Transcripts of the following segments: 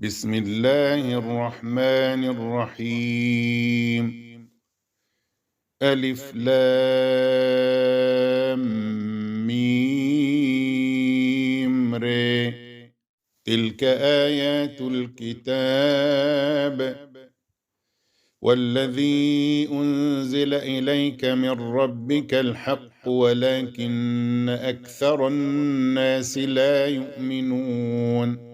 بسم الله الرحمن الرحيم. ألف لام ميم ر. تلك آيات الكتاب والذي أنزل إليك من ربك الحق ولكن أكثر الناس لا يؤمنون.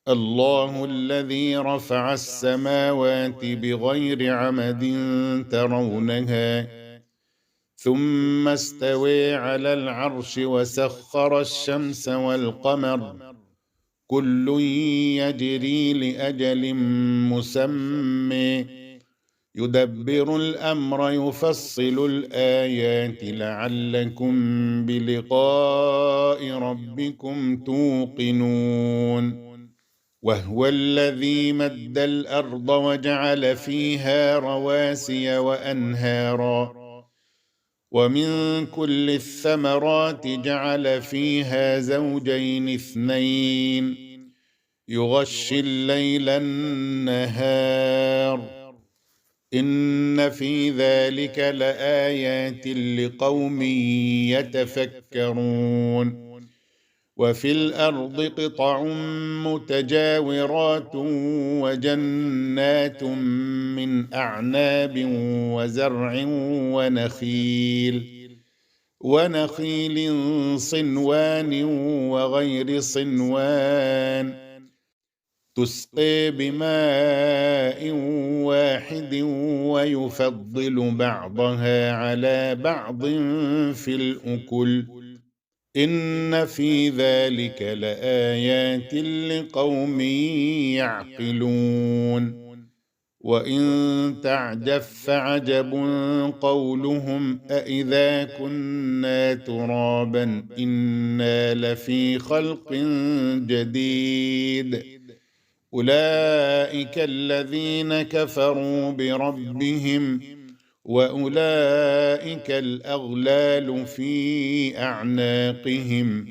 الله الذي رفع السماوات بغير عمد ترونها ثم استوى على العرش وسخر الشمس والقمر كل يجري لأجل مسمى يدبر الأمر يفصل الآيات لعلكم بلقاء ربكم توقنون. وهو الذي مد الأرض وجعل فيها رواسي وأنهارا ومن كل الثمرات جعل فيها زوجين اثنين يغشي الليل النهار إن في ذلك لآيات لقوم يتفكرون. وفي الأرض قطع متجاورات وجنات من أعناب وزرع ونخيل صنوان وغير صنوان تسقي بماء واحد ويفضل بعضها على بعض في الأكل إن في ذلك لآيات لقوم يعقلون. وإن تعجب فعجب قولهم أإذا كنا ترابا إنا لفي خلق جديد أولئك الذين كفروا بربهم وأولئك الأغلال في أعناقهم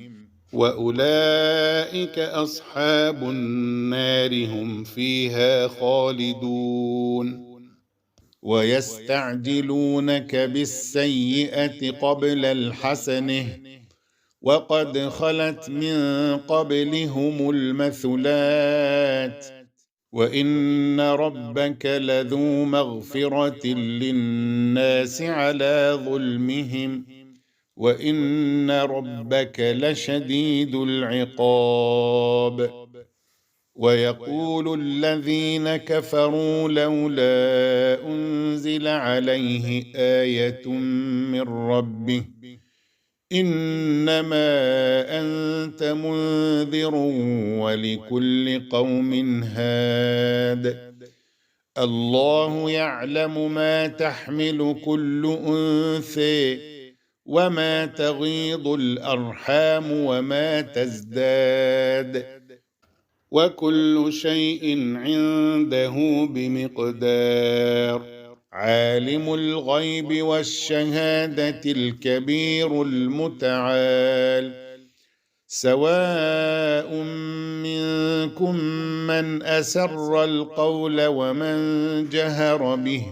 وأولئك أصحاب النار هم فيها خالدون. ويستعجلونك بالسيئة قبل الحسنة وقد خلت من قبلهم المثلات وإن ربك لذو مغفرة للناس على ظلمهم وإن ربك لشديد العقاب. ويقول الذين كفروا لولا أنزل عليه آية من ربه إنما أنت منذر ولكل قوم هاد الله يعلم ما تحمل كل أنثى وما تغيض الأرحام وما تزداد وكل شيء عنده بمقدار. عالم الغيب والشهادة الكبير المتعال سواء منكم من أسر القول ومن جهر به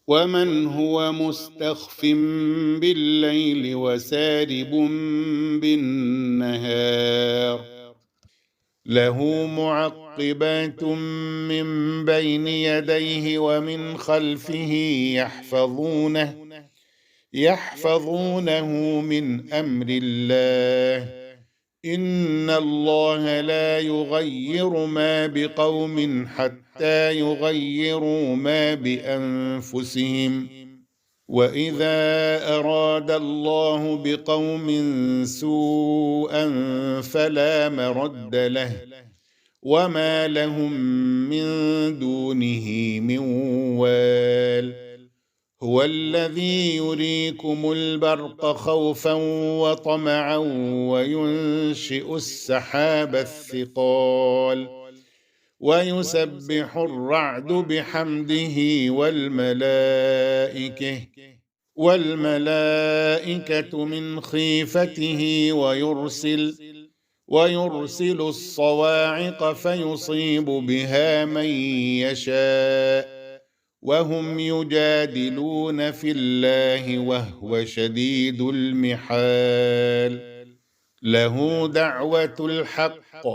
ومن هو مستخف بالليل وسارب بالنهار له معقبات من بين يديه ومن خلفه يحفظونه من أمر الله إن الله لا يغير ما بقوم حتى يغيروا ما بأنفسهم وإذا أراد الله بقوم سوءا فلا مرد له وما لهم من دونه من وال. هو الذي يريكم البرق خوفا وطمعا وينشئ السحاب الثقال ويسبح الرعد بحمده والملائكة من خيفته ويرسل الصواعق فيصيب بها من يشاء وهم يجادلون في الله وهو شديد المحال له دعوة الحق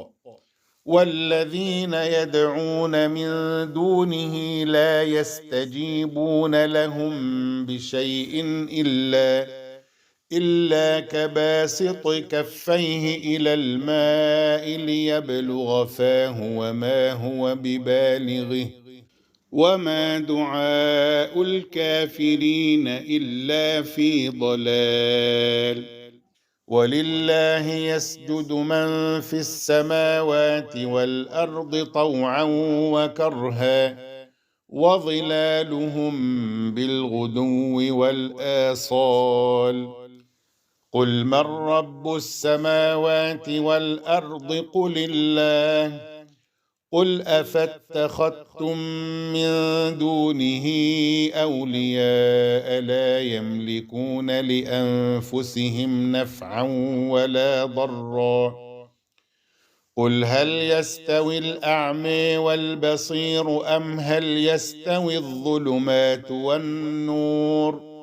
والذين يدعون من دونه لا يستجيبون لهم بشيء إلا كباسط كفيه إلى الماء ليبلغ فاه وما هو ببالغه وما دعاء الكافرين إلا في ضلال ولله يسجد من في السماوات والأرض طوعا وكرها وظلالهم بالغدو والآصال قل من رب السماوات والأرض قل الله قل أفاتخذتم من دونه أولياء لا يملكون لأنفسهم نفعا ولا ضرا قل هل يستوي الأعمى والبصير أم هل يستوي الظلمات والنور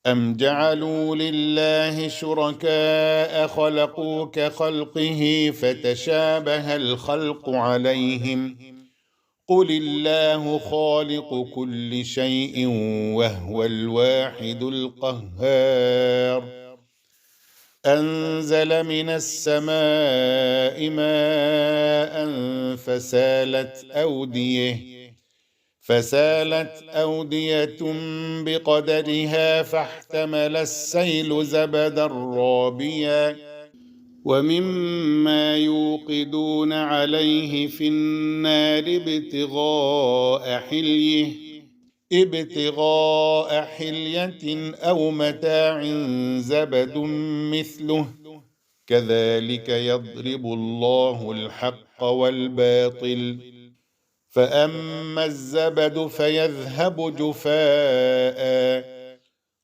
أم جعلوا لله شركاء خلقوا كخلقه فتشابه الخلق عليهم قل الله خالق كل شيء وهو الواحد القهار أنزل من السماء ماء فسالت أودية بقدرها فاحتمل السيل زبدا رابيا ومما يوقدون عليه في النار ابتغاء حلية أو متاع زبد مثله كذلك يضرب الله الحق والباطل فأما الزبد فيذهب جفاء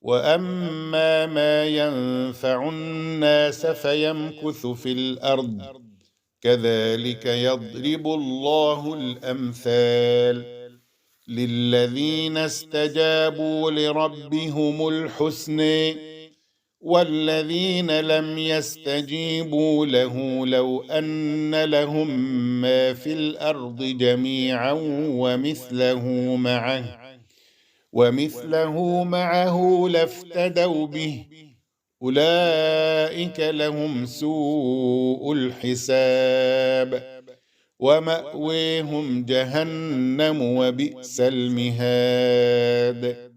وأما ما ينفع الناس فيمكث في الأرض كذلك يضرب الله الأمثال للذين استجابوا لربهم الحسنى والذين لم يستجيبوا له لو أن لهم ما في الأرض جميعا ومثله معه لافتدوا به أولئك لهم سوء الحساب ومأويهم جهنم وبئس المهاد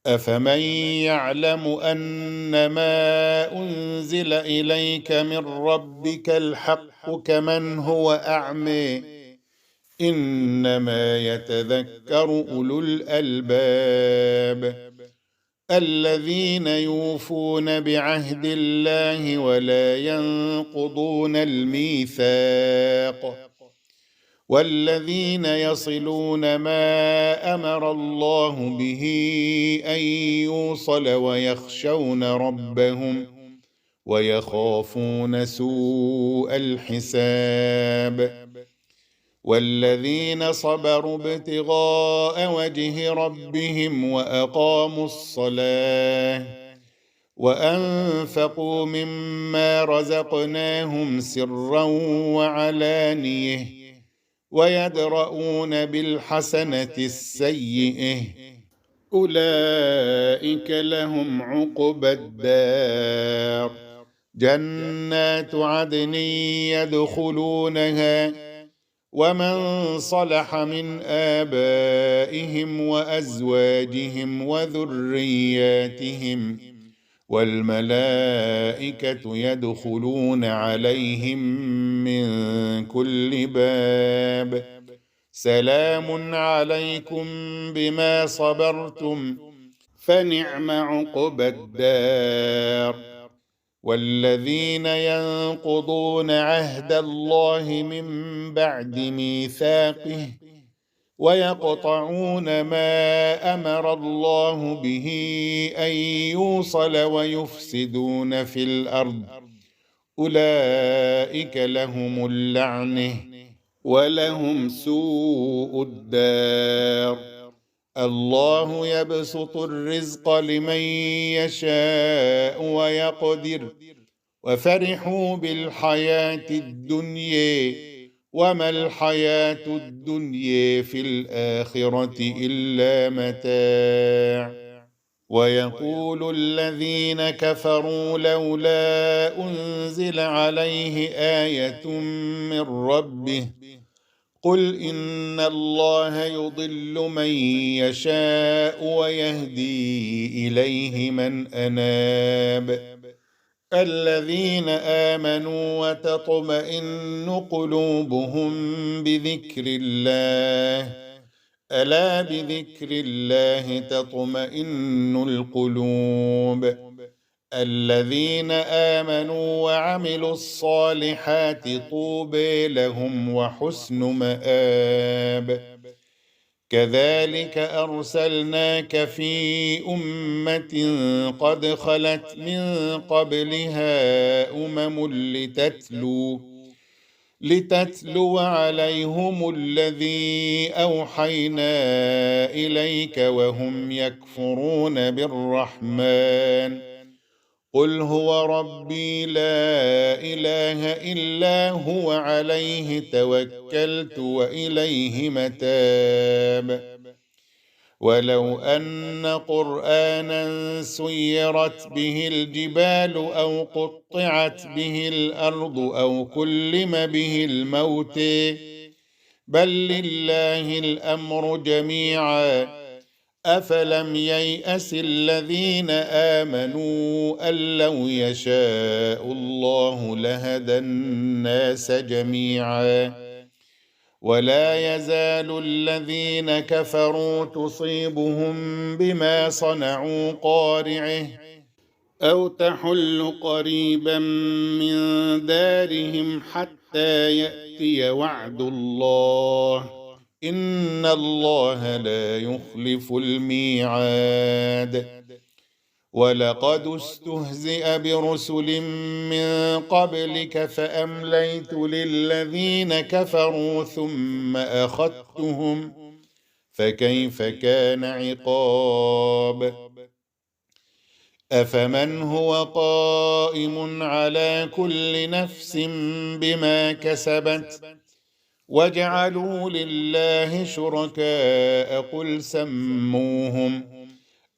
أفمن يعلم أنما أنزل إليك من ربك الحق كمن هو أعمى إنما يتذكر أولو الألباب الذين يوفون بعهد الله ولا ينقضون الميثاق والذين يصلون ما أمر الله به أن يوصل ويخشون ربهم ويخافون سوء الحساب والذين صبروا ابتغاء وجه ربهم وأقاموا الصلاة وأنفقوا مما رزقناهم سرا وعلانية ويدرؤون بالحسنة السيئة أولئك لهم عقبى الدار جنات عدن يدخلونها ومن صلح من آبائهم وأزواجهم وذرياتهم والملائكة يدخلون عليهم من كل باب سلام عليكم بما صبرتم فنعم عقبى الدار والذين ينقضون عهد الله من بعد ميثاقه ويقطعون ما أمر الله به أن يوصل ويفسدون في الأرض أولئك لهم اللعنة ولهم سوء الدار. الله يبسط الرزق لمن يشاء ويقدر وفرحوا بالحياة الدنيا وما الحياة الدنيا في الآخرة إلا متاع. ويقول الذين كفروا لولا أنزل عليه آية من ربه قل إن الله يضل من يشاء ويهدي إليه من أناب. الذين آمنوا وتطمئن قلوبهم بذكر الله ألا بذكر الله تطمئن القلوب. الذين آمنوا وعملوا الصالحات طوبى لهم وحسن مآب. كذلك أرسلناك في أمة قد خلت من قبلها لتتلو عليهم الذي أوحينا إليك وهم يكفرون بالرحمن قل هو ربي لا إله إلا هو عليه توكلت وإليه متاب. ولو أن قرآنا سيرت به الجبال أو قطعت به الأرض أو كلم به الموت بل لله الأمر جميعا أفلم ييأس الذين آمنوا أن لو يشاء الله لهدى الناس جميعا. ولا يزال الذين كفروا تصيبهم بما صنعوا قارعة أو تحل قريبا من دارهم حتى يأتي وعد الله إن الله لا يخلف الميعاد. ولقد استهزئ برسل من قبلك فأمليت للذين كفروا ثم أخذتهم فكيف كان عقاب. أفمن هو قائم على كل نفس بما كسبت وجعلوا لله شركاء قل سموهم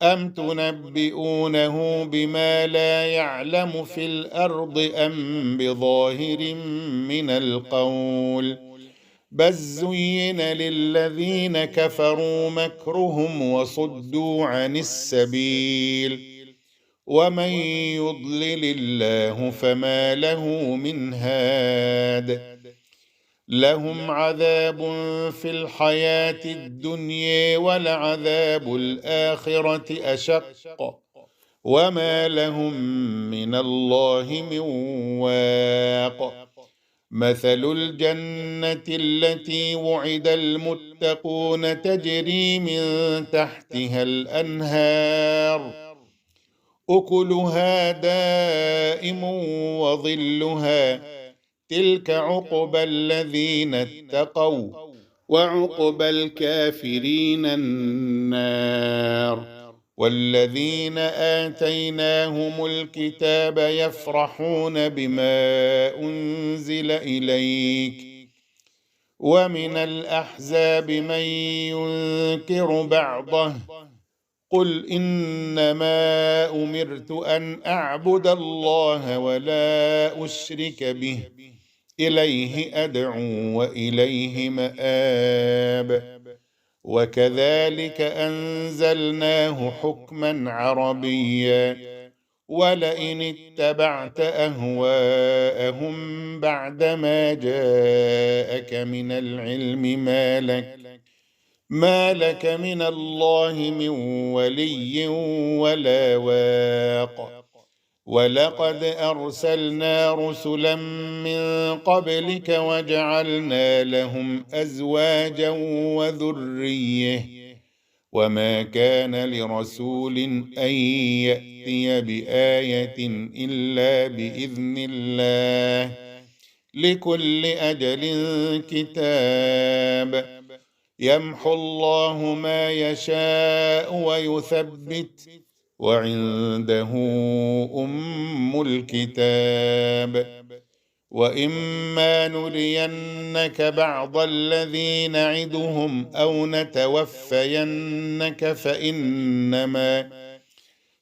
أم تنبئونه بما لا يعلم في الأرض أم بظاهر من القول بل زين للذين كفروا مكرهم وصدوا عن السبيل ومن يضلل الله فما له من هاد. لهم عذاب في الحياة الدنيا ولعذاب الآخرة أشق وما لهم من الله من واق. مثل الجنة التي وعد المتقون تجري من تحتها الأنهار أكلها دائم وظلها تلك عقبى الذين اتقوا وعقبى الكافرين النار. والذين آتيناهم الكتاب يفرحون بما أنزل إليك ومن الأحزاب من ينكر بعضه قل إنما أمرت أن أعبد الله ولا أشرك به إليه أدعو وإليه مآب. وكذلك أنزلناه حكما عربيا ولئن اتبعت أهواءهم بعدما جاءك من العلم ما لك من الله من ولي ولا واق. ولقد أرسلنا رسلا من قبلك وجعلنا لهم أزواجا وما كان لرسول أن يأتي بآية إلا بإذن الله، لكل أجل كتاب. يمحو الله ما يشاء ويثبت، وعنده أم الكتاب. وإما نرينك بعض الذي نعدهم أو نتوفينك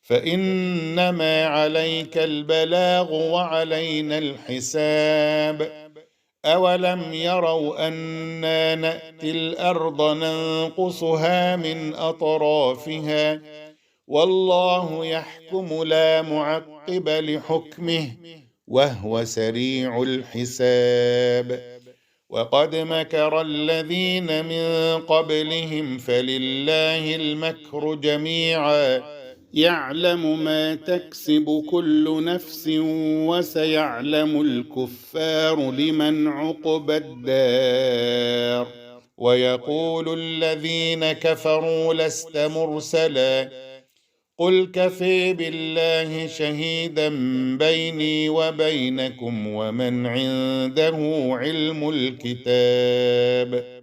فإنما عليك البلاغ وعلينا الحساب. أولم يروا أنا نأتي الأرض ننقصها من أطرافها، والله يحكم لا معقب لحكمه، وهو سريع الحساب. وقد مكر الذين من قبلهم فلله المكر جميعا، يعلم ما تكسب كل نفس، وسيعلم الكفار لمن عقبى الدار. ويقول الذين كفروا لست مرسلا، قل كفى بالله شهيدا بيني وبينكم ومن عنده علم الكتاب.